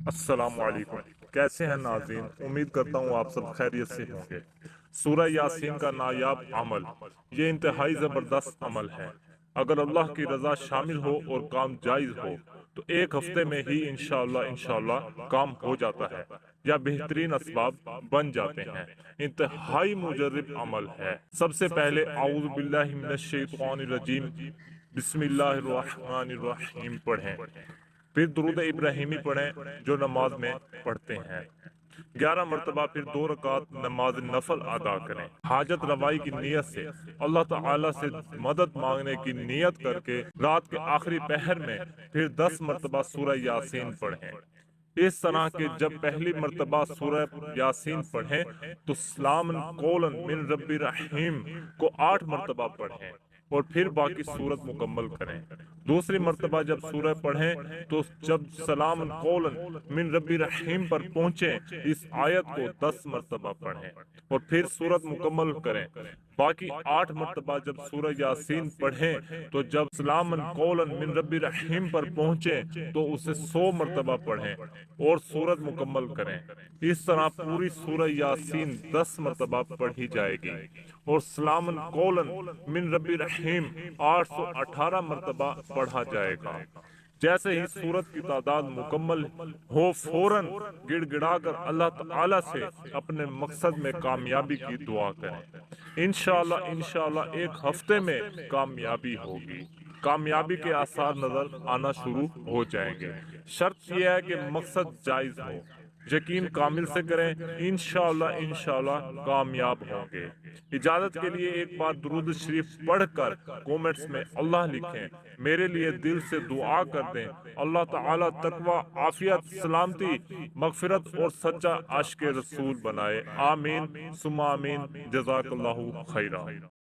السلام علیکم، کیسے ہیں ناظرین؟ امید کرتا ہوں آپ سب خیریت سے ہوں گے۔ سورہ یاسین کا نایاب عمل، یہ انتہائی زبردست عمل ہے۔ اگر اللہ کی رضا شامل ہو اور کام جائز ہو تو ایک ہفتے میں ہی انشاءاللہ کام ہو جاتا ہے یا بہترین اسباب بن جاتے ہیں۔ انتہائی مجرب عمل ہے۔ سب سے پہلے اعوذ باللہ من الشیطان الرجیم بسم اللہ الرحمن الرحیم پڑھیں، پھر درود ابراہیمی پڑھیں جو نماز میں پڑھتے ہیں۔ 11 مرتبہ پھر 2 رکعت نماز نفل ادا کریں۔ حاجت روائی کی نیت سے اللہ تعالیٰ سے مدد مانگنے کی نیت کر کے رات کے آخری پہر میں پھر 10 مرتبہ سورہ یاسین پڑھیں۔ اس طرح کہ جب پہلی مرتبہ سورہ یاسین پڑھیں تو سلام قولاً من رب رحیم کو 8 مرتبہ پڑھیں اور پھر باقی سورت مکمل کریں۔ دوسری مرتبہ جب سورہ پڑھیں تو جب سلام قولاً من رب رحیم پر پہنچیں اس آیت کو 10 مرتبہ پڑھیں اور پھر سورت مکمل کریں۔ باقی 8 مرتبہ جب سورہ یاسین پڑھیں تو جب سلام قولاً من رب رحیم پر پہنچیں تو اسے 100 مرتبہ پڑھیں اور سورت مکمل کریں۔ اس طرح پوری سورہ یاسین 10 مرتبہ پڑھی جائے گی اور سلام قولاً من رب رحیم 818 مرتبہ پڑھا جائے گا۔ جیسے ہی سورت کی تعداد مکمل ہو فوراً گڑ گڑا کر اللہ تعالیٰ سے اپنے مقصد میں کامیابی کی دعا کریں۔ انشاءاللہ ایک ہفتے میں کامیابی ہوگی۔ کامیابی کے آثار نظر آنا شروع ہو جائیں گے۔ شرط یہ ہے کہ مقصد جائز ہو۔ یقین کامل سے کریں، انشاءاللہ کامیاب ہوں گے۔ اجازت کے لیے ایک بار درود شریف پڑھ کر کومنٹس میں اللہ لکھیں، میرے لیے دل سے دعا کر دیں۔ اللہ تعالیٰ تقوی، عافیت، سلامتی، مغفرت اور سچا عاشق رسول بنائے۔ آمین ثم آمین۔ جزاک اللہ خیرہ۔